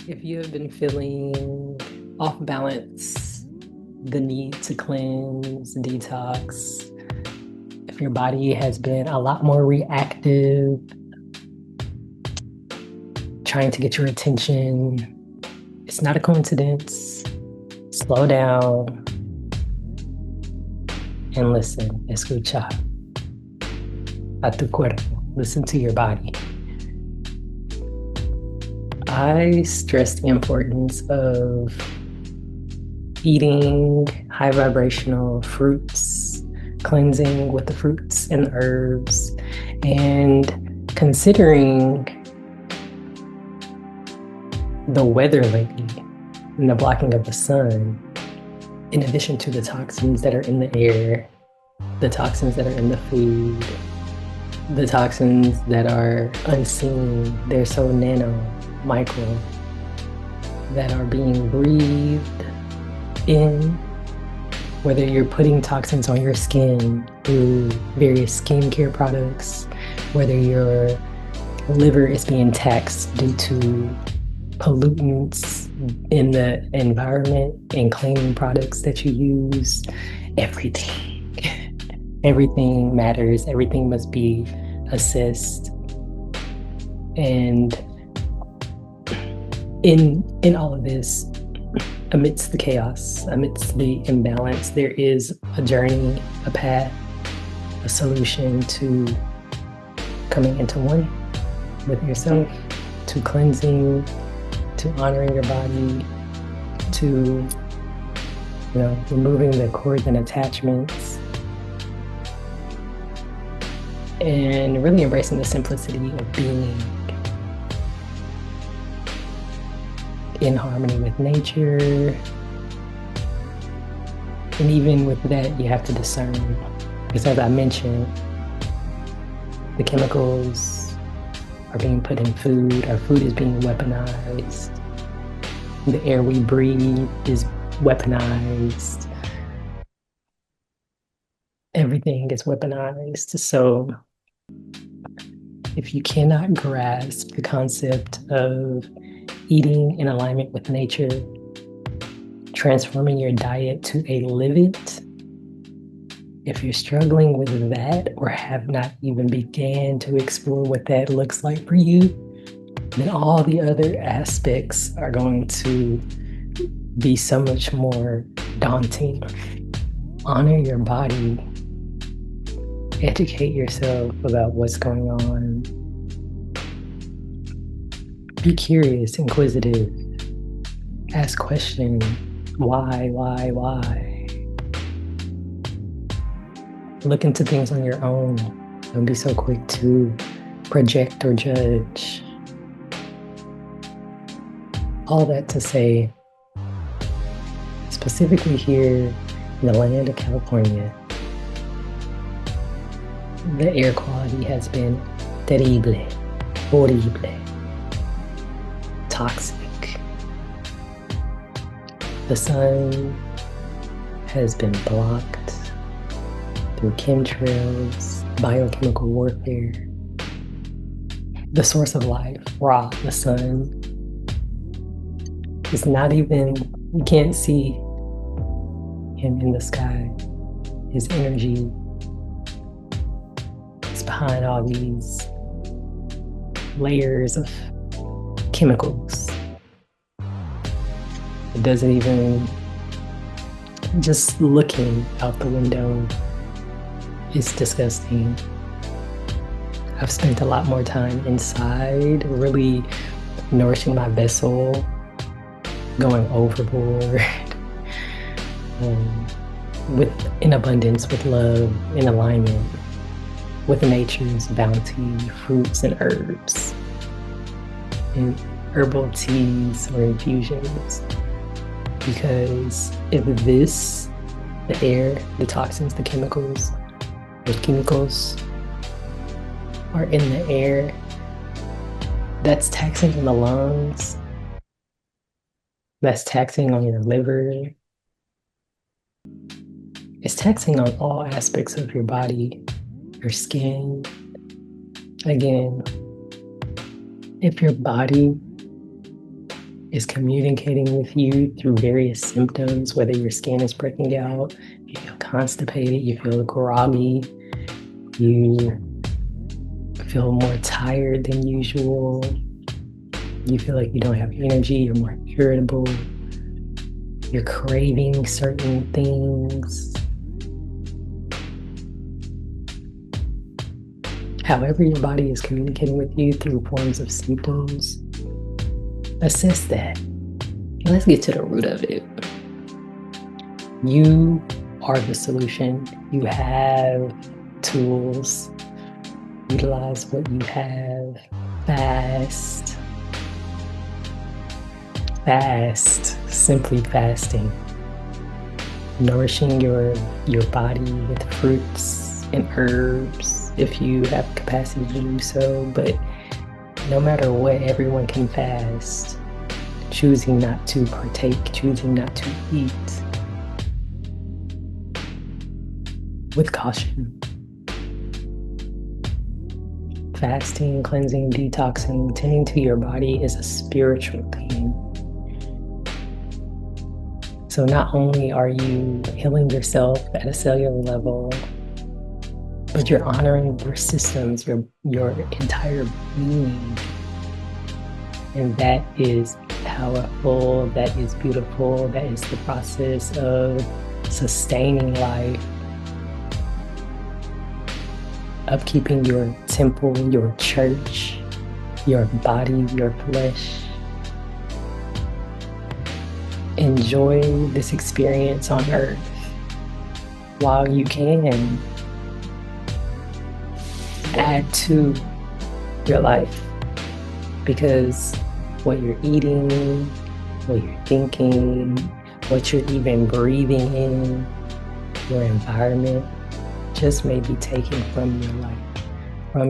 If you have been feeling off balance, the need to cleanse, detox, if your body has been a lot more reactive, trying to get your attention, it's not a coincidence. Slow down and listen. Escucha a tu cuerpo. Listen to your body. I stress the importance of eating high vibrational fruits, cleansing with the fruits and herbs, and considering the weather lately and the blocking of the sun, in addition to the toxins that are in the air, the toxins that are in the food, the toxins that are unseen, they're so nano, micro, that are being breathed in, whether you're putting toxins on your skin through various skincare products, whether your liver is being taxed due to pollutants in the environment and cleaning products that you use, everything, everything matters. Everything must be assessed. And in all of this, amidst the chaos, amidst the imbalance, there is a journey, a path, a solution to coming into one with yourself, to cleansing, to honoring your body, to removing the cords and attachments, and really embracing the simplicity of being in harmony with nature. And even with that, you have to discern, because as I mentioned, the chemicals are being put in food, our food is being weaponized, the air we breathe is weaponized, everything is weaponized. So if you cannot grasp the concept of eating in alignment with nature, transforming your diet to a live it, if you're struggling with that or have not even began to explore what that looks like for you, then all the other aspects are going to be so much more daunting. Honor your body. Educate yourself about what's going on. Be curious, inquisitive. Ask questions. Why? Look into things on your own. Don't be so quick to project or judge. All that to say, specifically here in the land of California, the air quality has been terrible, horrible, toxic. The sun has been blocked through chemtrails, biochemical warfare. The source of life, Ra, the sun, is not even, you can't see him in the sky. His energy is behind all these layers of chemicals. It doesn't even, just looking out the window is disgusting. I've spent a lot more time inside, really nourishing my vessel, going overboard, with in abundance, with love, in alignment with nature's bounty, fruits and herbs, and herbal teas or infusions. Because if this, the air, the toxins, the chemicals, those chemicals are in the air, that's taxing on the lungs, that's taxing on your liver, it's taxing on all aspects of your body, your skin. Again, if your body is communicating with you through various symptoms, whether your skin is breaking out, you feel constipated, you feel groggy, you feel more tired than usual, you feel like you don't have energy, you're more irritable, you're craving certain things. However your body is communicating with you through forms of symptoms, assess that. And let's get to the root of it. You are the solution. You have tools. Utilize what you have. Fast. Simply fasting. Nourishing your body with fruits and herbs if you have capacity to do so. But no matter what, everyone can fast. Choosing not to partake, choosing not to eat. With caution. Fasting, cleansing, detoxing, tending to your body is a spiritual thing. So not only are you healing yourself at a cellular level, but you're honoring your systems, your entire being. And that is powerful, that is beautiful, that is the process of sustaining life, upkeeping your temple, your church, your body, your flesh. Enjoy this experience on earth while you can. Add to your life, because what you're eating, what you're thinking, what you're even breathing in, your environment just may be taken from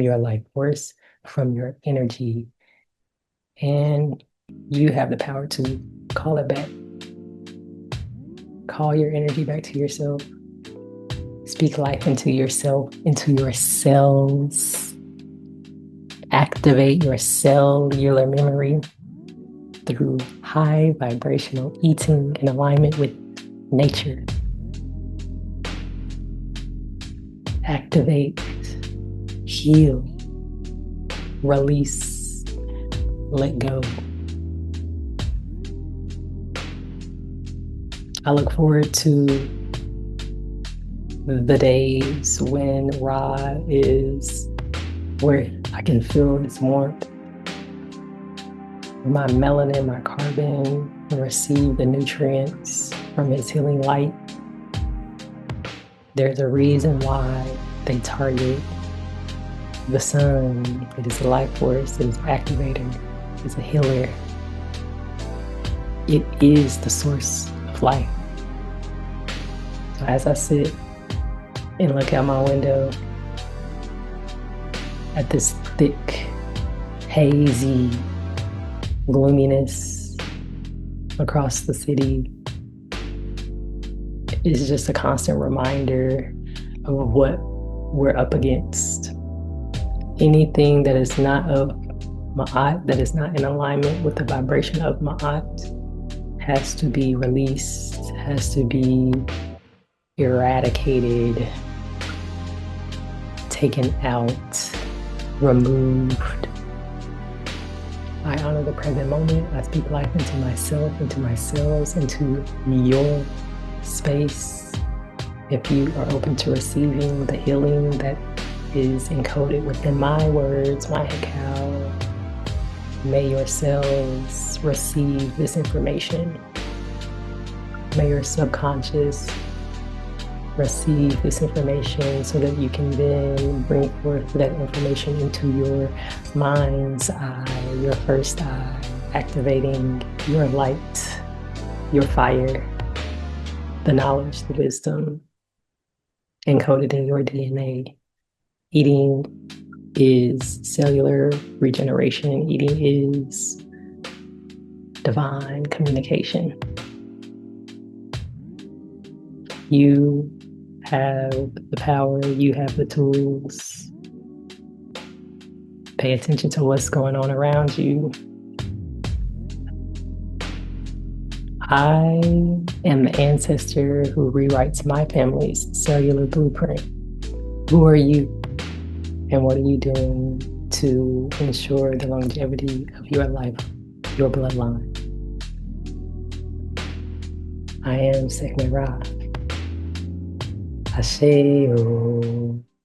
your life force, from your energy, and you have the power to call it back. Call your energy back to yourself. Speak life into yourself, into your cells. Activate your cellular memory through high vibrational eating in alignment with nature. Activate, heal, release, let go. I look forward to the days when Ra is where I can feel this warmth. My melanin, my carbon receive the nutrients from his healing light. There's a reason why they target the sun. It is a life force, it is an activator, it's a healer. It is the source of life. So as I sit and look out my window at this thick, hazy gloominess across the city, it's just a constant reminder of what we're up against. Anything that is not of Ma'at, that is not in alignment with the vibration of Ma'at, has to be released, has to be eradicated, taken out, removed. I honor the present moment. I speak life into myself, into my cells, into your space. If you are open to receiving the healing that is encoded within my words, my cacao, may your cells receive this information. May your subconscious receive this information so that you can then bring forth that information into your mind's eye, your first eye, activating your light, your fire, the knowledge, the wisdom encoded in your DNA. Eating is cellular regeneration. Eating is divine communication. You have the power, you have the tools. Pay attention to what's going on around you. I am the ancestor who rewrites my family's cellular blueprint. Who are you, and what are you doing to ensure the longevity of your life, your bloodline? I am Sekme Ra. Ashe.